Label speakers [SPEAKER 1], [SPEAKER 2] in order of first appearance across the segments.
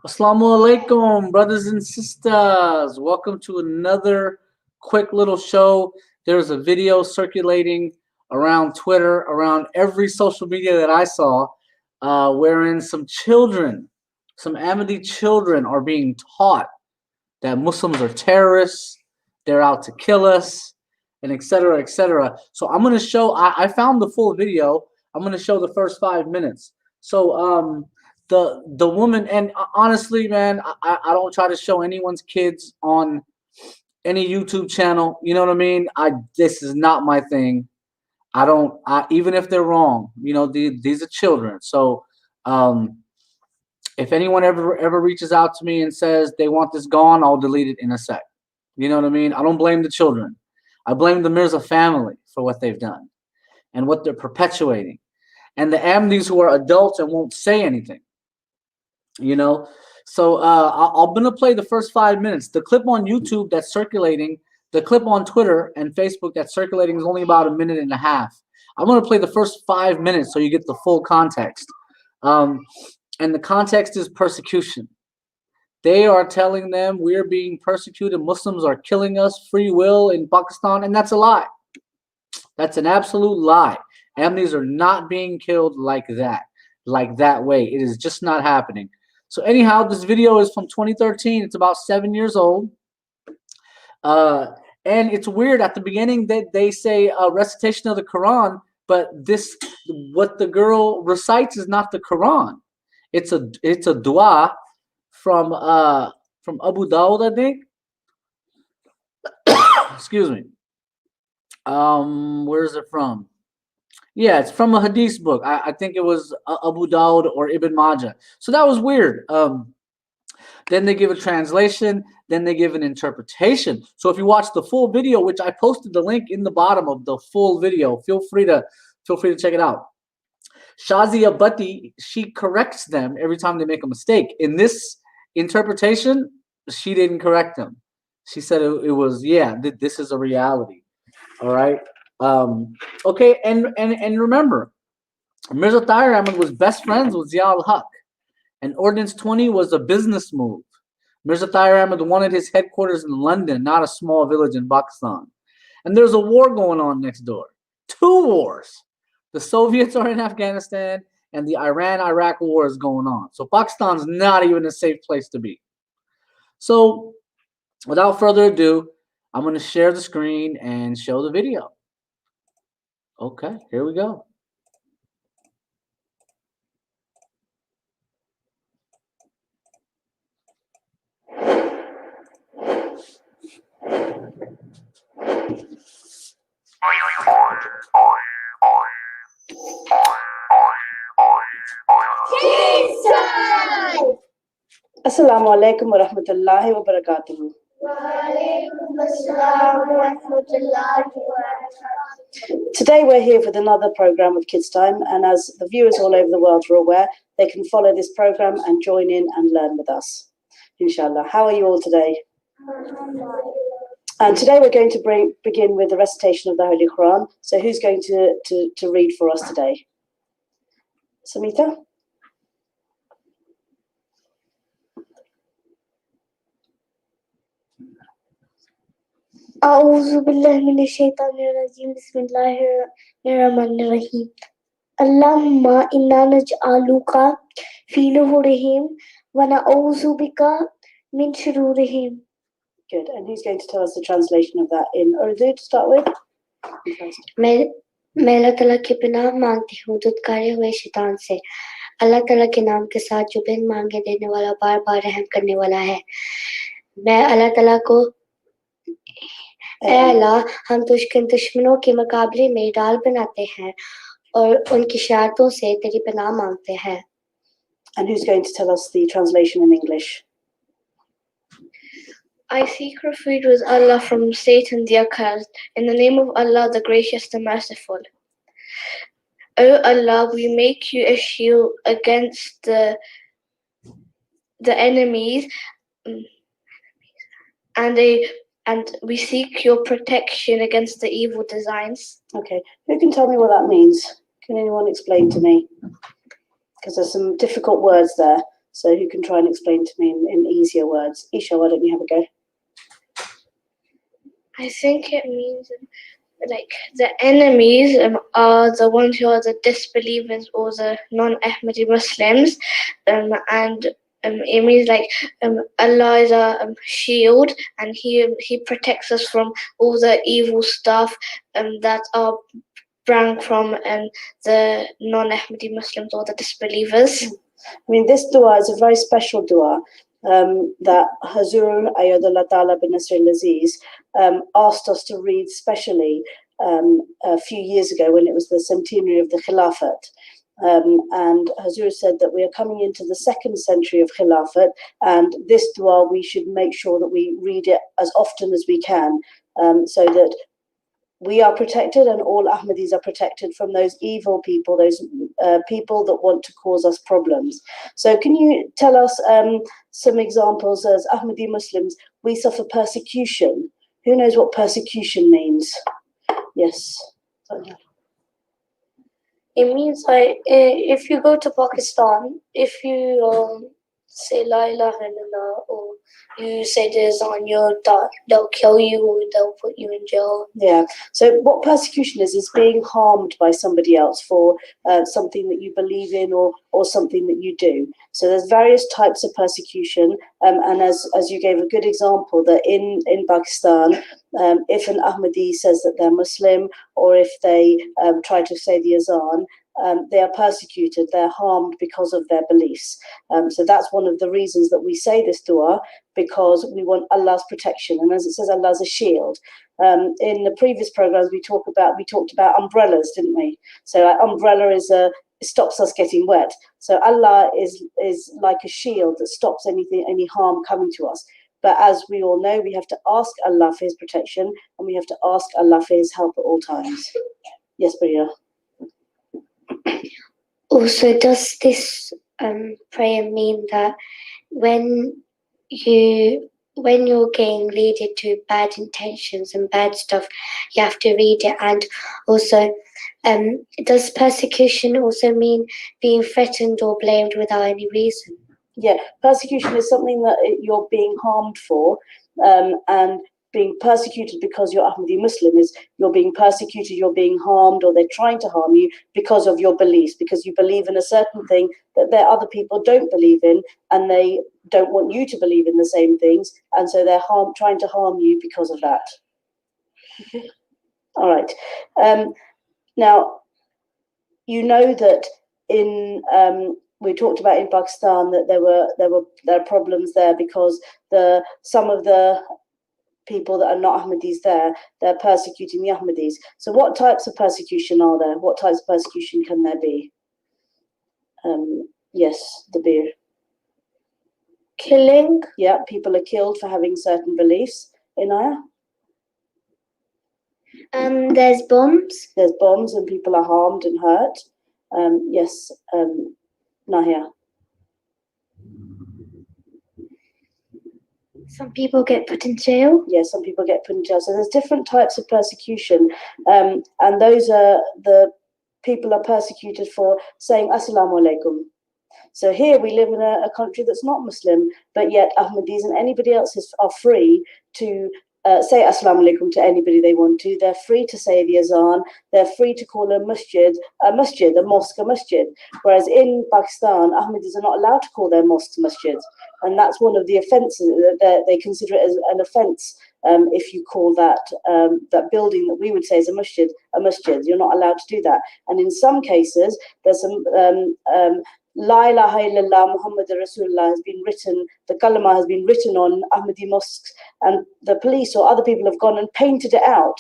[SPEAKER 1] Assalamu alaikum, brothers and sisters. Welcome to another quick little show. There's a video circulating around Twitter, around every social media that I saw, wherein some children, some Ahmadi children, are being taught that Muslims are terrorists, they're out to kill us, and etc. etc. So I'm gonna show. I found the full video. I'm gonna show the first 5 minutes. So the woman, and honestly, man, I don't try to show anyone's kids on any YouTube channel. You know what I mean? This is not my thing. I don't. Even if they're wrong, these are children. So um, if anyone ever reaches out to me and says they want this gone, I'll delete it in a sec. You know what I mean? I don't blame the children. I blame the Mirza family for what they've done and what they're perpetuating, and the Ahmadis who are adults and won't say anything. So I'm gonna play the first 5 minutes. The clip on YouTube that's circulating, the clip on Twitter and Facebook that's circulating is only about a minute and a half. I'm gonna play the first 5 minutes so you get the full context. And the context is persecution. They are telling them we're being persecuted, Muslims are killing us, free will in Pakistan, and that's a lie. That's an absolute lie. Ahmadis are not being killed like that way. It is just not happening. So anyhow, this video is from 2013. It's about 7 years old. And it's weird. At the beginning, they say a recitation of the Quran, but what the girl recites is not the Quran. It's a dua from Abu Dawud, I think. Excuse me. Where is it from? Yeah, it's from a hadith book. I think it was Abu Dawud or Ibn Majah. So that was weird. Then they give a translation. Then they give an interpretation. So if you watch the full video, which I posted the link in the bottom of the full video, feel free to check it out. Shazia Bhatti, she corrects them every time they make a mistake. In this interpretation, she didn't correct them. She said it was, this is a reality. All right. Okay, and remember, Mirza Tahir Ahmad was best friends with Zia al-Haq, and Ordinance 20 was a business move. Mirza Tahir Ahmad wanted his headquarters in London, not a small village in Pakistan. And there's a war going on next door. 2 wars. The Soviets are in Afghanistan, and the Iran-Iraq war is going on. So Pakistan's not even a safe place to be. So without further ado, I'm going to share the screen and show the video. Okay, here we go.
[SPEAKER 2] Assalamu alaikum wa rahmatullahi wa barakatuhu. Today we're here with another program of Kids Time, and as the viewers all over the world are aware, they can follow this program and join in and learn with us, inshallah. How are you all today? And today we're going to begin with the recitation of the Holy Quran. So who's going to read for us today? Samita?
[SPEAKER 3] أعوذ بالله من الشيطان الرجيم بسم الله الرحمن الرحيم اللهم إنا نجعلك في نحورهم ونعوذ بك من شرورهم.
[SPEAKER 2] Good. And who's going to tell us the translation of that in Urdu to start with?
[SPEAKER 3] मैं अल्लाह ताला की पनाह मांगती हूँ धुतकारे हुए शैतान से। अल्लाह ताला के नाम के साथ जो बिन मांगे देने वाला बार बार रहम करने वाला है। मैं अल्लाह ताला को अल्लाह हम तुझके दुश्मनों के मुकाबले में डाल बनाते हैं और उनकी शरारतों से तेरी पनाह मांगते हैं.
[SPEAKER 2] And who's going to tell us the translation in English?
[SPEAKER 3] I seek refuge with Allah from Satan the accursed, in the name of Allah the gracious, the merciful. O Allah, we make you a shield against the enemies, and we seek your protection against the evil designs.
[SPEAKER 2] Okay, who can tell me what that means? Can anyone explain to me? Because there's some difficult words there. So who can try and explain to me in easier words? Isha, why don't you have a go?
[SPEAKER 3] I think it means like the enemies are the ones who are the disbelievers or the non-Ahmadi Muslims, and it means like Allah is a shield, and he protects us from all the evil stuff that are sprang from the non-Ahmadi Muslims or the disbelievers.
[SPEAKER 2] I mean, this dua is a very special dua that Hazur Ayadullah Ta'ala bin Nasr al-Aziz asked us to read specially a few years ago when it was the centenary of the Khilafat. And Hazur said that we are coming into the 2nd century of Khilafat, and this dua we should make sure that we read it as often as we can, so that we are protected and all Ahmadis are protected from those evil people, those people that want to cause us problems. So can you tell us some examples? As Ahmadi Muslims, we suffer persecution. Who knows what persecution means? Yes.
[SPEAKER 3] It means like if you go to Pakistan, if you say La ilaha illallah or you say this on your dot, they'll kill you or they'll put you in jail.
[SPEAKER 2] Yeah. So what persecution is being harmed by somebody else for something that you believe in or something that you do. So there's various types of persecution, and as you gave a good example, that in Pakistan, if an Ahmadi says that they're Muslim, or if they try to say the azan, they are persecuted, they're harmed because of their beliefs. So that's one of the reasons that we say this dua, because we want Allah's protection. And as it says, Allah's a shield. In the previous programs we talked about umbrellas, didn't we? So umbrella it stops us getting wet. So Allah is like a shield that stops any harm coming to us. But as we all know, we have to ask Allah for his protection, and we have to ask Allah for his help at all times. Yes, Priya.
[SPEAKER 3] Also, does this prayer mean that when you're getting leaded to bad intentions and bad stuff, you have to read it? And also, does persecution also mean being threatened or blamed without any reason?
[SPEAKER 2] Yeah, persecution is something that you're being harmed for, and being persecuted because you're Ahmadi Muslim is you're being persecuted, you're being harmed, or they're trying to harm you because of your beliefs, because you believe in a certain thing that there other people don't believe in, and they don't want you to believe in the same things, and so they're trying to harm you because of that. Okay. All right. Now, you know that in we talked about in Pakistan that there are problems there because some of the people that are not Ahmadis they're persecuting the Ahmadis. So what types of persecution are there? What types of persecution can there be? Yes, the beer.
[SPEAKER 3] Killing.
[SPEAKER 2] Yeah, people are killed for having certain beliefs. Inaya?
[SPEAKER 3] There's bombs.
[SPEAKER 2] There's bombs and people are harmed and hurt. Yes, Nahia.
[SPEAKER 3] Some people get put in jail.
[SPEAKER 2] Yes, some people get put in jail. So there's different types of persecution, and those are the people are persecuted for saying Assalamu alaikum. So here we live in a country that's not Muslim, but yet Ahmadis and anybody else are free to say Assalamu alaikum to anybody they want to. They're free to say the azan. They're free to call a masjid, a mosque, a masjid. Whereas in Pakistan, Ahmadis are not allowed to call their mosques masjids. And that's one of the offences, that they consider it as an offence if you call that building that we would say is a masjid. You're not allowed to do that. And in some cases, there's some La ilaha illallah Muhammad Rasulullah has been written, the kalama has been written on Ahmadi mosques, and the police or other people have gone and painted it out.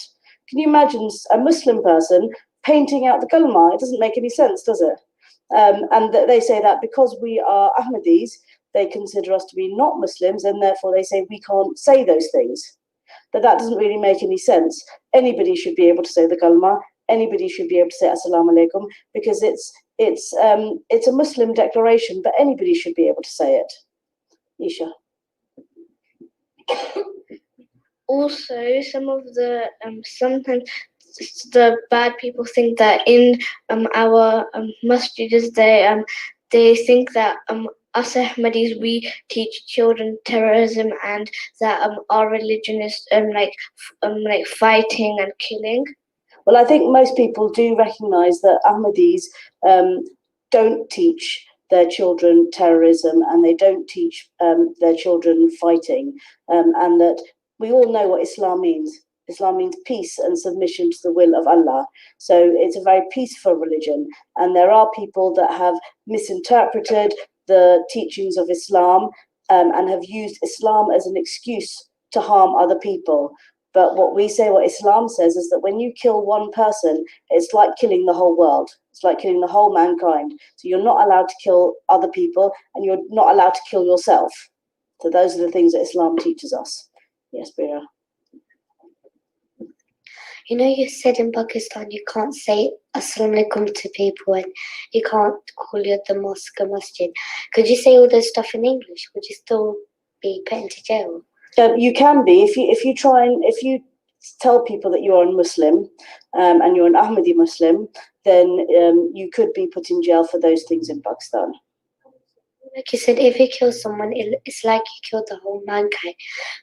[SPEAKER 2] Can you imagine a Muslim person painting out the kalama? It doesn't make any sense, does it? And they say that because we are Ahmadis, they consider us to be not Muslims, and therefore they say we can't say those things. But that doesn't really make any sense. Anybody should be able to say the kalma. Anybody should be able to say Assalamu alaikum, because it's a Muslim declaration, but anybody should be able to say it. Isha.
[SPEAKER 3] Also, some of the sometimes the bad people think that in our masjids they think that us Ahmadis, we teach children terrorism and that our religion is like fighting and killing.
[SPEAKER 2] Well, I think most people do recognise that Ahmadis don't teach their children terrorism and they don't teach their children fighting, and that we all know what Islam means. Islam means peace and submission to the will of Allah. So it's a very peaceful religion, and there are people that have misinterpreted the teachings of Islam and have used Islam as an excuse to harm other people. But what we say, what Islam says, is that when you kill one person, it's like killing the whole world. It's like killing the whole mankind. So you're not allowed to kill other people, and you're not allowed to kill yourself. So those are the things that Islam teaches us. Yes, Bira.
[SPEAKER 3] You know, you said in Pakistan you can't say Assalamu alaikum to people and you can't call it the mosque a masjid. Could you say all this stuff in English? Would you still be put into jail?
[SPEAKER 2] You can be if you tell people that you're a Muslim and you're an Ahmadi Muslim, then you could be put in jail for those things in Pakistan.
[SPEAKER 3] Like you said, if you kill someone, it's like you killed the whole mankind.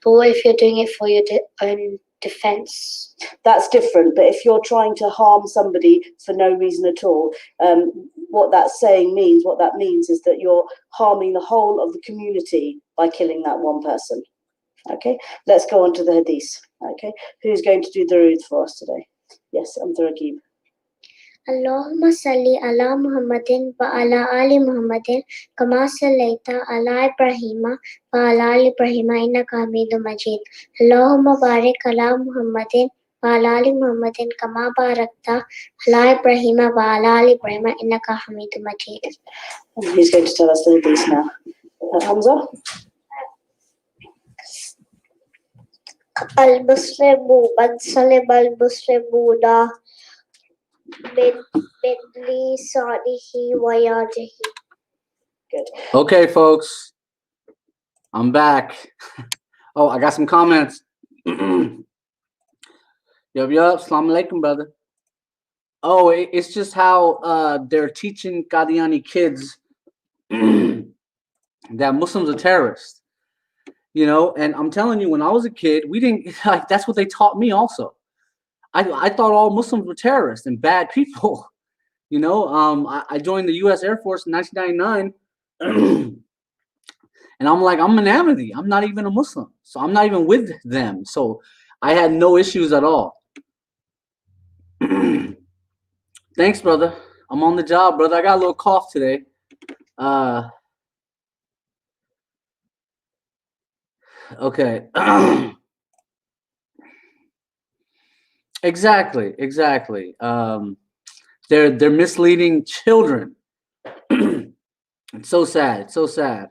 [SPEAKER 3] But what if you're doing it for your own defense?
[SPEAKER 2] That's different. But if you're trying to harm somebody for no reason at all, what that means is that you're harming the whole of the community by killing that one person. Okay, let's go on to the hadith. Okay, who's going to do the Urdu for us today? Yes, Ragib.
[SPEAKER 3] Allahumma salli ala Muhammadin wa ala ali Muhammadin kama sallaita ala Ibrahima wa ala ali Ibrahima innaka Hamidum Majid. Allahumma barik ala Muhammadin wa ala ali Muhammadin kama barakta ala Ibrahima wa ala ali Ibrahima innaka Hamidum Majid.
[SPEAKER 2] And he's going to tell us the hadith now. Hamza?
[SPEAKER 3] Al-Muslimu man salim al-Muslimuna min lisanihi wa yadihi.
[SPEAKER 2] Good.
[SPEAKER 1] Okay, folks, I'm back. Oh, I got some comments. Yup, Assalamu alaikum, brother. Oh, it's just how they're teaching Qadiani kids that Muslims are terrorists. You know, and I'm telling you, when I was a kid, we didn't like that's what they taught me also. I thought all Muslims were terrorists and bad people. You know, I joined the U.S. Air Force in 1999, and I'm like, I'm an Ahmadi. I'm not even a Muslim, so I'm not even with them. So I had no issues at all. Thanks, brother. I'm on the job, brother. I got a little cough today. Okay. Exactly. They're misleading children. It's so sad. It's so sad.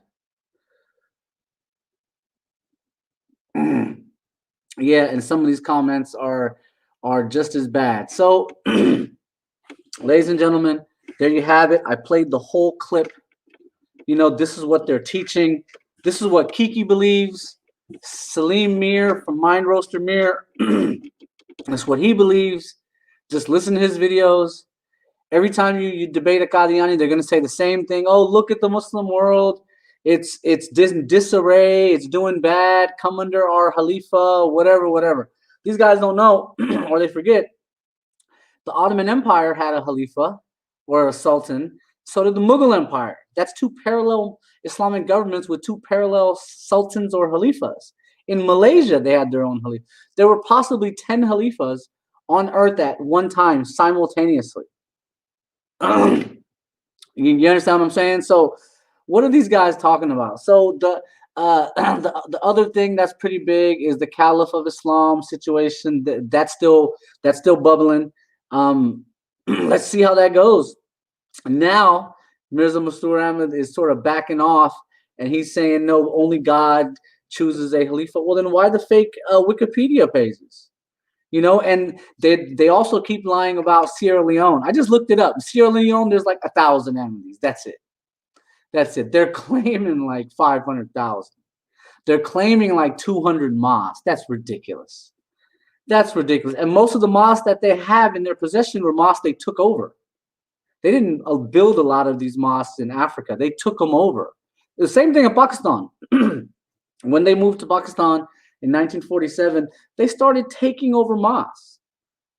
[SPEAKER 1] Yeah, and some of these comments are just as bad. So, ladies and gentlemen, there you have it. I played the whole clip. You know, this is what they're teaching. This is what Kiki believes. Salim Mir from Mind Roaster Mir. That's what he believes. Just listen to his videos. Every time you debate a Qadiani, they're going to say the same thing. Oh, look at the Muslim world. It's disarray. It's doing bad. Come under our Khalifa, whatever. These guys don't know, or they forget. The Ottoman Empire had a Khalifa or a Sultan. So did the Mughal Empire. That's two parallel Islamic governments with two parallel sultans or Khalifas. In Malaysia, they had their own Khalifa. There were possibly 10 Khalifas on earth at one time simultaneously. You understand what I'm saying? So what are these guys talking about? So the other thing that's pretty big is the Caliph of Islam situation. That's still bubbling. Let's see how that goes. Now Mirza Masroor Ahmad is sort of backing off, and he's saying no, only God chooses a Khalifa. Well, then why the fake Wikipedia pages? You know, and they also keep lying about Sierra Leone. I just looked it up. Sierra Leone, there's like 1,000 Ahmadis. That's it. They're claiming like 500,000. They're claiming like 200 mosques. That's ridiculous. And most of the mosques that they have in their possession were mosques they took over. They didn't build a lot of these mosques in Africa. They took them over. The same thing in Pakistan. When they moved to Pakistan in 1947, they started taking over mosques.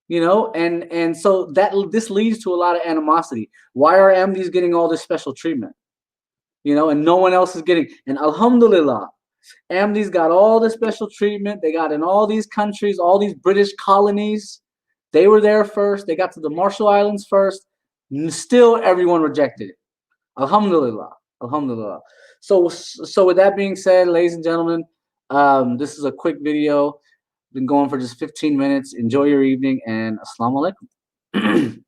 [SPEAKER 1] And so this leads to a lot of animosity. Why are Ahmadis getting all this special treatment? And no one else is getting. And alhamdulillah, Ahmadis got all the special treatment. They got in all these countries, all these British colonies. They were there first. They got to the Marshall Islands first. Still, everyone rejected it. Alhamdulillah. Alhamdulillah. So with that being said, ladies and gentlemen, this is a quick video. Been going for just 15 minutes. Enjoy your evening, and assalamu alaikum.